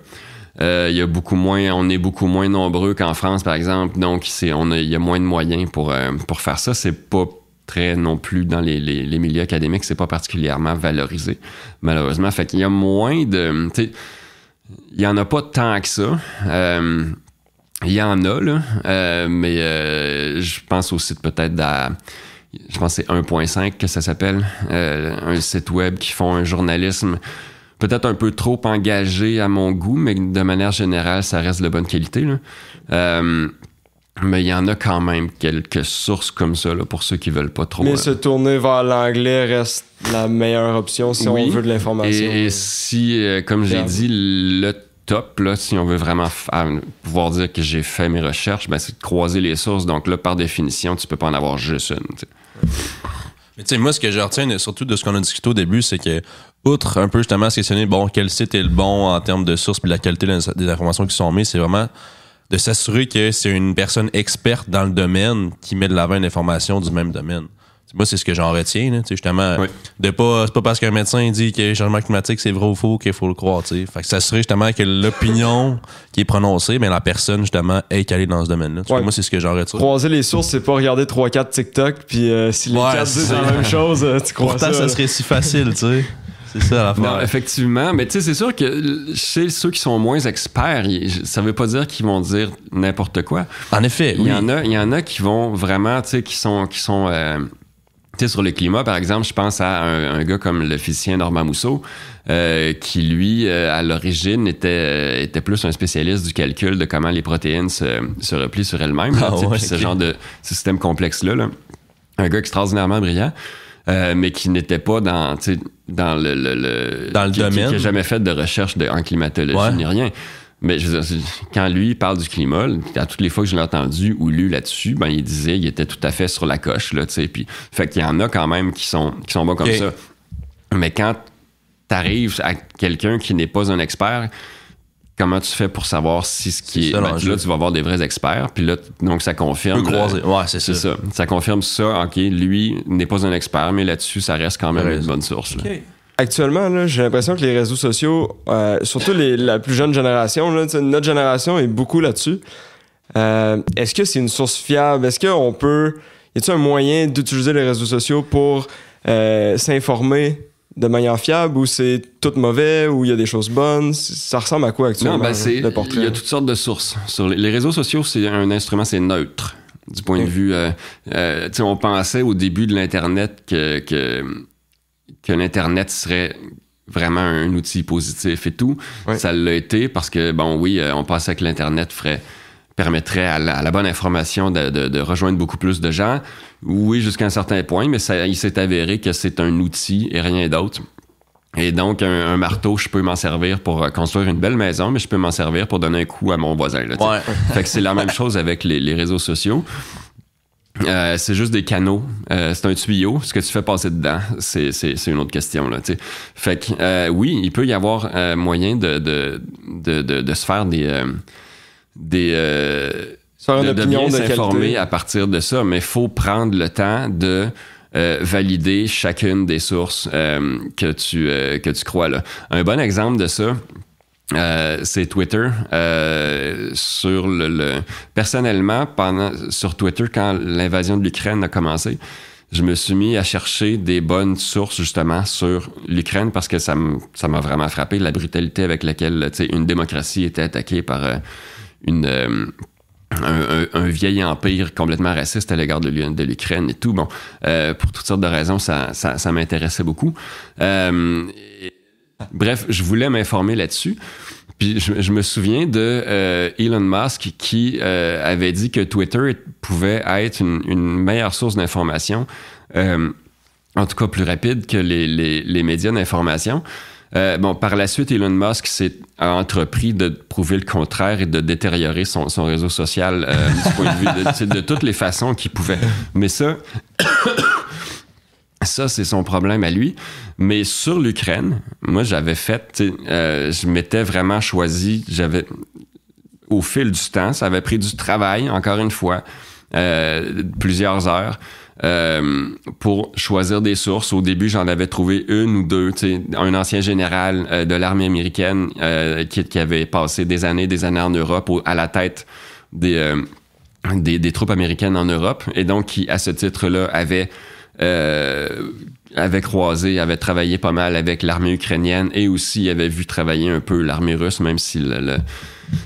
On est beaucoup moins nombreux qu'en France, par exemple. Donc, il y a moins de moyens pour faire ça. C'est pas très non plus dans les milieux académiques, c'est pas particulièrement valorisé, malheureusement. Fait qu'il y a moins de... Il y en a pas tant que ça. Il y en a, là. Mais je pense au site peut-être je pense que c'est 1.5 que ça s'appelle. Un site web qui font un journalisme peut-être un peu trop engagé à mon goût, mais de manière générale, ça reste de bonne qualité, là. Mais il y en a quand même quelques sources comme ça, là, pour ceux qui veulent pas trop... Mais se tourner vers l'anglais reste la meilleure option si on veut de l'information. Et si, comme j'ai dit, le top, là, si on veut vraiment pouvoir dire que j'ai fait mes recherches, c'est de croiser les sources. Donc là, par définition, tu peux pas en avoir juste une. T'sais. Mais tu sais, moi, ce que je retiens surtout de ce qu'on a discuté au début, c'est que, outre un peu justement se questionner, quel site est le bon en termes de sources et la qualité des informations qui sont mises, c'est vraiment de s'assurer que c'est une personne experte dans le domaine qui met de l'avant une information du même domaine. Moi, c'est ce que j'en retiens, là, justement. Oui. C'est pas parce qu'un médecin dit que le changement climatique, c'est vrai ou faux qu'il faut le croire. T'sais. Fait que s'assurer justement que l'opinion qui est prononcée, la personne, justement, est calée dans ce domaine-là. Ouais. Moi, c'est ce que j'en retiens. Croiser les sources, c'est pas regarder 3-4 TikTok, puis si les 4 disent la même chose, tu crois pourtant, ça serait si facile, tu sais. C'est ça l'affaire. Non, effectivement, mais tu sais, c'est sûr que chez ceux qui sont moins experts, ça veut pas dire qu'ils vont dire n'importe quoi. En effet, il y en a qui vont vraiment, tu sais, qui sont sur le climat, par exemple, je pense à un gars comme le physicien Normand Mousseau, qui, lui, à l'origine, était plus un spécialiste du calcul de comment les protéines se replient sur elles-mêmes. Ce genre de système complexe-là. Là. Un gars extraordinairement brillant. Mais qui n'était pas dans le domaine. Qui n'a jamais fait de recherche en climatologie ni rien. Mais je veux dire, quand lui parle du climat, à toutes les fois que je l'ai entendu ou lu là-dessus, il disait qu'il était tout à fait sur la coche. Là, puis, fait qu'il y en a quand même qui sont bons comme ça. Mais quand tu arrives à quelqu'un qui n'est pas un expert, comment tu fais pour savoir si ce qui est... là, tu vas avoir des vrais experts, puis là, donc ça confirme... Tu peux croiser. Ouais, c'est ça. Ça confirme ça, OK, lui n'est pas un expert, mais là-dessus, ça reste quand même une bonne source. Là. OK. actuellement, là, j'ai l'impression que les réseaux sociaux, surtout la plus jeune génération, là, notre génération est beaucoup là-dessus. Est-ce que c'est une source fiable? Est-ce qu'on peut... Y a-t-il un moyen d'utiliser les réseaux sociaux pour s'informer de manière fiable, ou c'est tout mauvais, ou il y a des choses bonnes? Ça ressemble à quoi actuellement? Non, le portrait? Il y a toutes sortes de sources. Sur les réseaux sociaux, c'est un instrument, c'est neutre. Du point de vue... on pensait au début de l'Internet que l'Internet serait vraiment un outil positif et tout. Ouais. Ça l'a été parce que, on pensait que l'Internet permettrait à la bonne information de rejoindre beaucoup plus de gens. Oui, jusqu'à un certain point, mais il s'est avéré que c'est un outil et rien d'autre. Et donc, un marteau, je peux m'en servir pour construire une belle maison, mais je peux m'en servir pour donner un coup à mon voisin. Là, ouais. Fait que c'est la même chose avec les réseaux sociaux. C'est juste des canaux. C'est un tuyau. Ce que tu fais passer dedans, c'est une autre question. Là, fait que oui, il peut y avoir de se faire de bien s'informer à partir de ça, mais il faut prendre le temps de valider chacune des sources que tu crois là. Un bon exemple de ça, c'est Twitter. Personnellement, sur Twitter, quand l'invasion de l'Ukraine a commencé, je me suis mis à chercher des bonnes sources justement sur l'Ukraine parce que ça m'a vraiment frappé, la brutalité avec laquelle une démocratie était attaquée par un vieil empire complètement raciste à l'égard de l'Ukraine et tout. Bon, pour toutes sortes de raisons, ça m'intéressait beaucoup. Bref, je voulais m'informer là-dessus. Puis je me souviens de Elon Musk qui avait dit que Twitter pouvait être une meilleure source d'information, en tout cas plus rapide que les médias d'information. Par la suite, Elon Musk a entrepris de prouver le contraire et de détériorer son réseau social du point de vue de toutes les façons qu'il pouvait. Mais ça, c'est son problème à lui. Mais sur l'Ukraine, moi, j'avais je m'étais vraiment choisi, au fil du temps, ça avait pris du travail, encore une fois, plusieurs heures, pour choisir des sources. Au début, j'en avais trouvé une ou deux. Un ancien général de l'armée américaine qui avait passé des années en Europe à la tête des troupes américaines en Europe, et donc qui, à ce titre-là, avait travaillé pas mal avec l'armée ukrainienne, et aussi avait vu travailler un peu l'armée russe, même si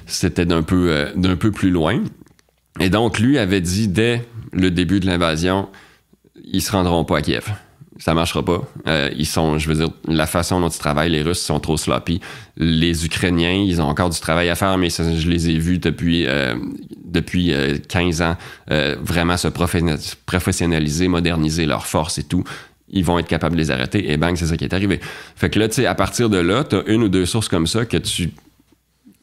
c'était d'un peu plus loin. Et donc, lui avait dit dès le début de l'invasion, ils se rendront pas à Kiev. Ça marchera pas. La façon dont ils travaillent, les Russes sont trop sloppy. Les Ukrainiens, ils ont encore du travail à faire, mais je les ai vus depuis 15 ans vraiment se professionnaliser, moderniser leurs forces et tout. Ils vont être capables de les arrêter, et bang, c'est ça qui est arrivé. Fait que là, à partir de là, t'as une ou deux sources comme ça que tu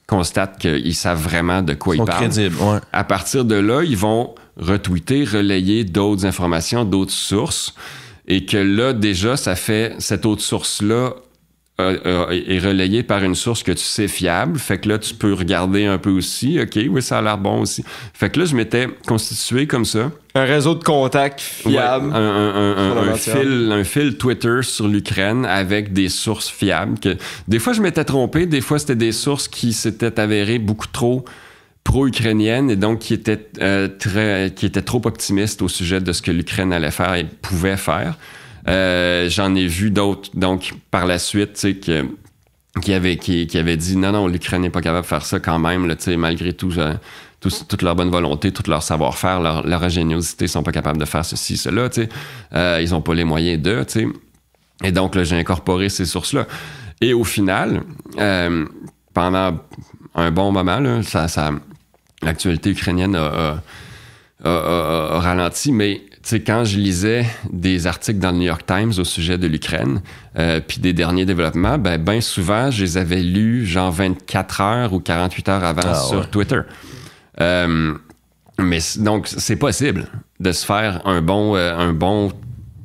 constates qu'ils savent vraiment de quoi ils parlent. Crédibles, ouais. À partir de là, ils vont retweeter, relayer d'autres informations, d'autres sources, et que là, déjà, ça fait cette autre source-là est relayée par une source que tu sais fiable. Fait que là, tu peux regarder un peu aussi. OK, oui, ça a l'air bon aussi. Fait que là, je m'étais constitué comme ça. Un réseau de contacts fiable. Ouais, un fil Twitter sur l'Ukraine avec des sources fiables. Des fois, je m'étais trompé. Des fois, c'était des sources qui s'étaient avérées beaucoup trop pro-ukrainienne, et donc qui étaient trop optimistes au sujet de ce que l'Ukraine allait faire et pouvait faire. J'en ai vu d'autres, donc, par la suite, qui avaient dit non, l'Ukraine n'est pas capable de faire ça quand même, là, malgré tout, toute leur bonne volonté, tout leur savoir-faire, leur ingéniosité, ils sont pas capables de faire ceci, cela, ils ont pas les moyens de, et donc, là, j'ai incorporé ces sources-là. Et au final, pendant un bon moment, là, l'actualité ukrainienne a ralenti, mais quand je lisais des articles dans le New York Times au sujet de l'Ukraine, puis des derniers développements, ben souvent, je les avais lus genre 24 heures ou 48 heures avant sur Twitter. Mais donc, c'est possible de se faire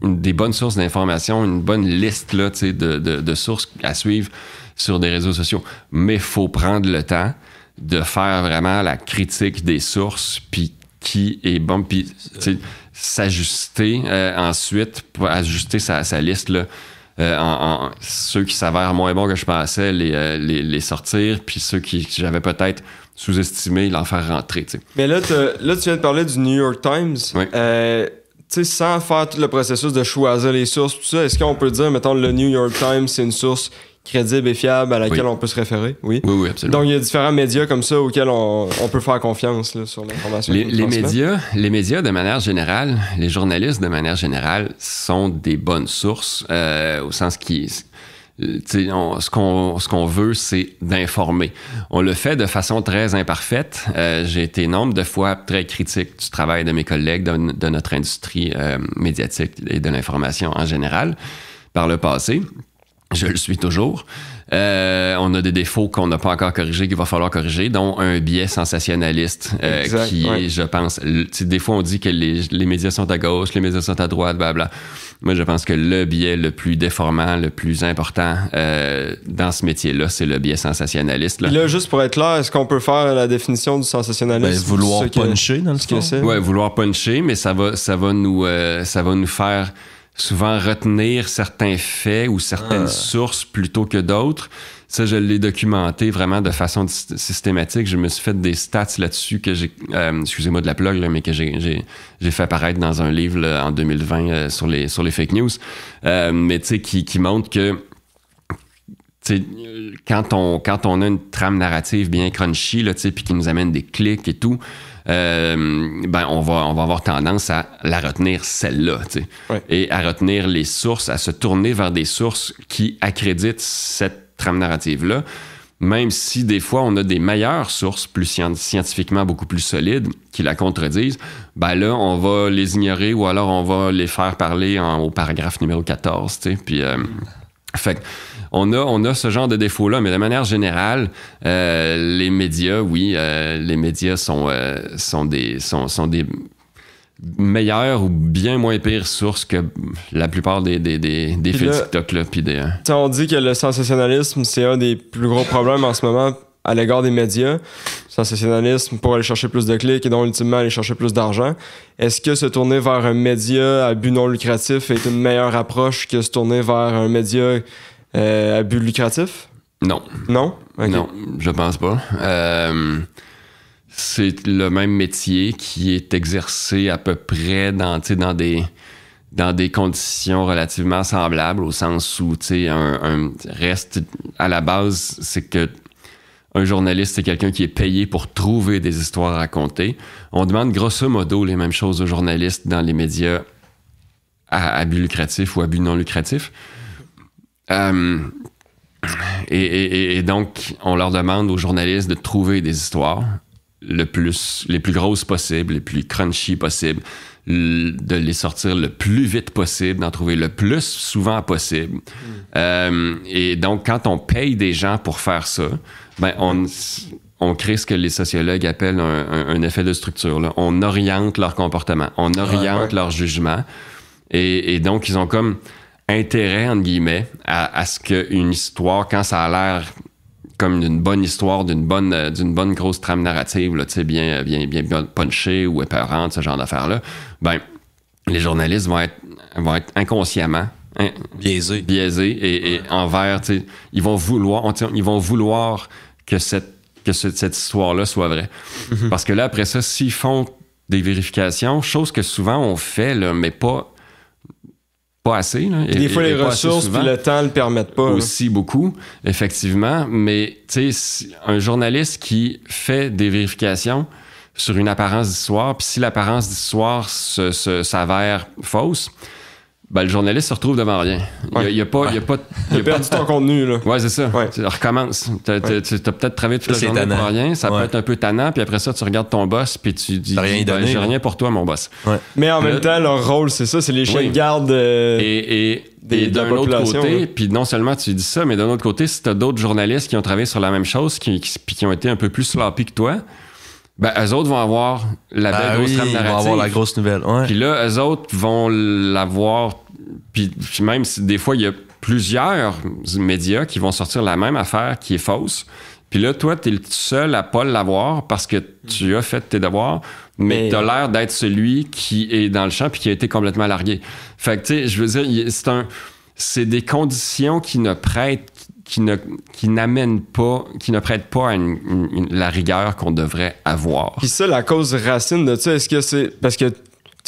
des bonnes sources d'informations, une bonne liste là, de sources à suivre sur des réseaux sociaux. Mais il faut prendre le temps de faire vraiment la critique des sources, puis qui est bon, puis s'ajuster ensuite, pour ajuster sa liste là, ceux qui s'avèrent moins bons que je pensais, les sortir, puis ceux que j'avais peut-être sous-estimé, l'en faire rentrer. T'sais. Mais là, tu viens de parler du New York Times. Oui. Sans faire tout le processus de choisir les sources, tout ça, est-ce qu'on peut dire, mettons, le New York Times, c'est une source crédible et fiable à laquelle on peut se référer? Oui, absolument. Donc, il y a différents médias comme ça auxquels on peut faire confiance là, sur l'information. Les médias, de manière générale, les journalistes, de manière générale, sont des bonnes sources, au sens qui... ce qu'on veut, c'est d'informer. On le fait de façon très imparfaite. J'ai été nombre de fois très critique du travail de mes collègues de notre industrie médiatique et de l'information en général par le passé. Je le suis toujours. On a des défauts qu'on n'a pas encore corrigés, qu'il va falloir corriger, dont un biais sensationnaliste je pense... Des fois, on dit que les médias sont à gauche, les médias sont à droite, blablabla. Moi, je pense que le biais le plus déformant, le plus important dans ce métier-là, c'est le biais sensationnaliste. Là, juste pour être clair, est-ce qu'on peut faire la définition du sensationnalisme? Vouloir puncher, dans ce cas. Oui, vouloir puncher, mais ça va nous faire... souvent retenir certains faits ou certaines sources plutôt que d'autres. Ça, je l'ai documenté vraiment de façon systématique. Je me suis fait des stats là-dessus que j'ai... excusez-moi de la plug, là, mais que j'ai fait apparaître dans un livre là, en 2020 sur les fake news. Mais tu sais, qui montre que quand on a une trame narrative bien crunchy, là, puis qui nous amène des clics et tout... on va avoir tendance à la retenir celle-là, et à retenir les sources, à se tourner vers des sources qui accréditent cette trame narrative-là, même si des fois on a des meilleures sources, plus scientifiquement beaucoup plus solides, qui la contredisent, là on va les ignorer ou alors on va les faire parler au paragraphe numéro 14, puis fait on a ce genre de défauts-là, mais de manière générale, les médias, les médias sont des meilleures ou bien moins pires sources que la plupart des faits TikTok. Là, on dit que le sensationnalisme, c'est un des plus gros problèmes en ce moment à l'égard des médias. Sensationnalisme pour aller chercher plus de clics et donc ultimement aller chercher plus d'argent. Est-ce que se tourner vers un média à but non lucratif est une meilleure approche que se tourner vers un média à but lucratif? Non. Non? Okay. Non, je pense pas. C'est le même métier qui est exercé à peu près dans des conditions relativement semblables, au sens où un reste à la base, c'est que un journaliste, c'est quelqu'un qui est payé pour trouver des histoires à raconter. On demande grosso modo les mêmes choses aux journalistes dans les médias à but lucratif ou à but non lucratif. Et donc, on leur demande aux journalistes de trouver des histoires les plus grosses possibles, les plus crunchy possibles, de les sortir le plus vite possible, d'en trouver le plus souvent possible. Et donc, quand on paye des gens pour faire ça, on crée ce que les sociologues appellent un effet de structure. Là. On oriente leur comportement, on oriente leur jugement. Et donc, ils ont comme intérêt, entre guillemets, à ce qu'une histoire, quand ça a l'air comme une bonne histoire, d'une bonne grosse trame narrative, là, bien punchée ou épeurante, ce genre d'affaires-là, les journalistes vont être inconsciemment biaisés et envers, ils vont vouloir que cette histoire-là soit vraie. Mm-hmm. Parce que là, après ça, s'ils font des vérifications, chose que souvent on fait, là, mais pas assez. Là, des fois, les ressources puis le temps ne le permettent pas. Aussi beaucoup, effectivement. Mais tu sais, un journaliste qui fait des vérifications sur une apparence d'histoire, puis si l'apparence d'histoire s'avère fausse, le journaliste se retrouve devant rien. Il a perdu ton contenu, là. Ouais, c'est ça. Ouais. Tu recommences. T'as peut-être travaillé toute la journée pour rien. Ça peut être un peu tannant. Puis après ça, tu regardes ton boss puis tu dis j'ai rien pour toi, mon boss. Ouais. Mais en même temps, leur rôle, c'est ça. C'est les chiens de garde et d'un autre côté, puis non seulement tu dis ça, mais d'un autre côté, si t'as d'autres journalistes qui ont travaillé sur la même chose puis qui ont été un peu plus sloppy que toi, eux autres vont avoir la belle grosse trame narrative. Ils vont avoir la grosse nouvelle. Ouais. Puis là, eux autres vont l'avoir. Puis même si des fois, il y a plusieurs médias qui vont sortir la même affaire qui est fausse. Puis là, toi, t'es le seul à pas l'avoir parce que tu as fait tes devoirs, mais t'as l'air d'être celui qui est dans le champ puis qui a été complètement largué. Fait que, tu sais, je veux dire, c'est des conditions qui ne prêtent qui ne prête pas à la rigueur qu'on devrait avoir. Puis ça, la cause racine de ça, est-ce que c'est parce que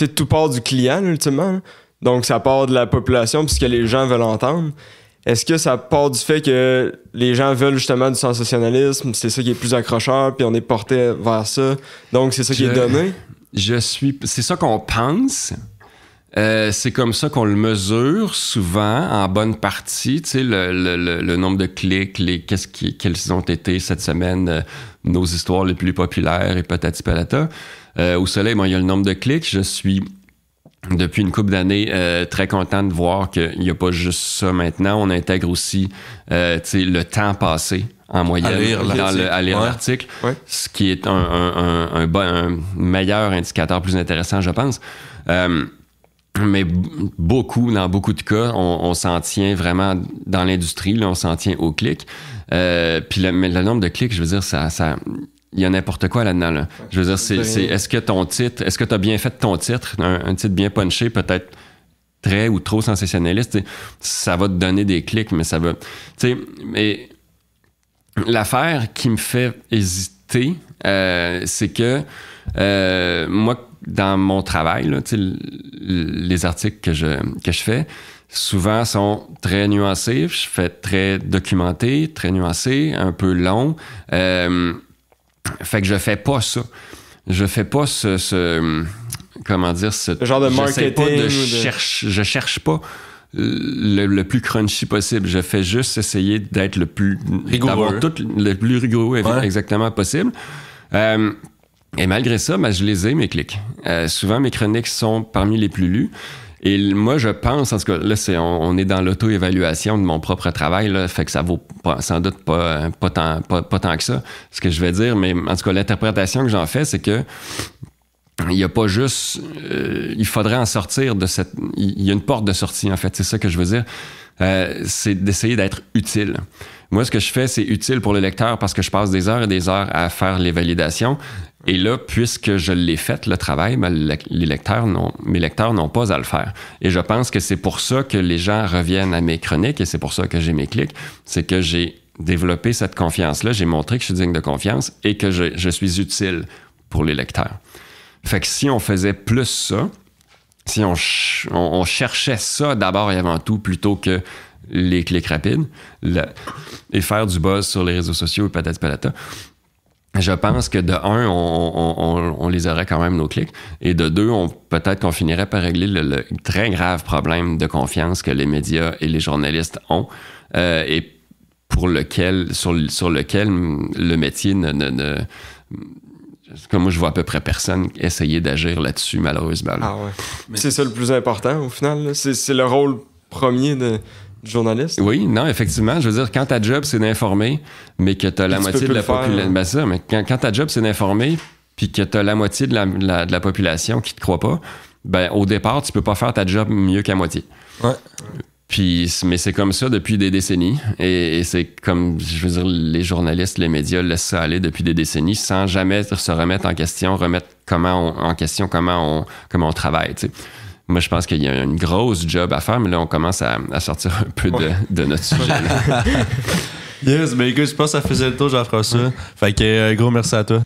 tout part du client, ultimement, donc ça part de la population puisque les gens veulent entendre. Est-ce que ça part du fait que les gens veulent justement du sensationnalisme, c'est ça qui est plus accrocheur, puis on est porté vers ça, donc c'est ça qui est donné? C'est ça qu'on pense. C'est comme ça qu'on le mesure souvent, en bonne partie. Tu sais, le nombre de clics, quelles ont été cette semaine nos histoires les plus populaires et patati patata. Au Soleil, il y a le nombre de clics. Je suis, depuis une couple d'années, très content de voir qu'il n'y a pas juste ça maintenant. On intègre aussi le temps passé en moyenne à lire l'article, ce qui est un meilleur indicateur, plus intéressant, je pense. Mais dans beaucoup de cas, on s'en tient vraiment dans l'industrie, là, on s'en tient au clic. Puis le nombre de clics, je veux dire, ça il y a n'importe quoi là-dedans. Là. Je veux dire, est-ce que tu as bien fait ton titre, un titre bien punché, peut-être très ou trop sensationnaliste, ça va te donner des clics, mais ça va... Mais l'affaire qui me fait hésiter, c'est que moi, dans mon travail, là, les articles que je fais, souvent sont très nuancés. Je fais très documenté, très nuancé, un peu long. Fait que je fais pas ça. Je fais pas comment dire, ce genre de marketing. Je cherche pas le plus crunchy possible. Je fais juste essayer d'être le plus rigoureux. D'avoir tout le plus rigoureux exactement possible. Et malgré ça, je les ai, mes clics. Souvent, mes chroniques sont parmi les plus lues. Et moi, je pense, en tout cas, là, on est dans l'auto-évaluation de mon propre travail, là, fait que ça vaut sans doute pas tant que ça, ce que je vais dire. Mais en tout cas, l'interprétation que j'en fais, c'est que il n'y a pas juste... il faudrait en sortir de cette... Il y a une porte de sortie, en fait. C'est ça que je veux dire. C'est d'essayer d'être utile. Moi, ce que je fais, c'est utile pour le lecteur parce que je passe des heures et des heures à faire les validations. Et là, puisque je l'ai fait, le travail, mes lecteurs n'ont pas à le faire. Et je pense que c'est pour ça que les gens reviennent à mes chroniques et c'est pour ça que j'ai mes clics. C'est que j'ai développé cette confiance-là, j'ai montré que je suis digne de confiance et que je suis utile pour les lecteurs. Fait que si on faisait plus ça, si on cherchait ça d'abord et avant tout plutôt que les clics rapides et faire du buzz sur les réseaux sociaux et patati patata, je pense que de un, on les aurait quand même nos clics, et de deux, peut-être qu'on finirait par régler le très grave problème de confiance que les médias et les journalistes ont, et sur lequel le métier comme moi, je vois à peu près personne essayer d'agir là-dessus, malheureusement. Ah ouais. C'est ça le plus important, au final. Là. C'est le rôle premier du journaliste. Oui, non, effectivement. Je veux dire, quand ta job, c'est d'informer, mais que tu as la moitié de la population... Ben ça, mais quand ta job, c'est d'informer, puis que tu as la moitié de la population qui te croit pas, ben au départ, tu peux pas faire ta job mieux qu'à moitié. Ouais. Mais c'est comme ça depuis des décennies. Et c'est comme, je veux dire, les journalistes, les médias laissent ça aller depuis des décennies sans jamais se remettre en question, comment on travaille, tu sais. Moi, je pense qu'il y a une grosse job à faire, mais là, on commence à sortir un peu de notre sujet. Yes, mais écoute, je pense que ça faisait le tour, Jean-François. Fait que gros merci à toi.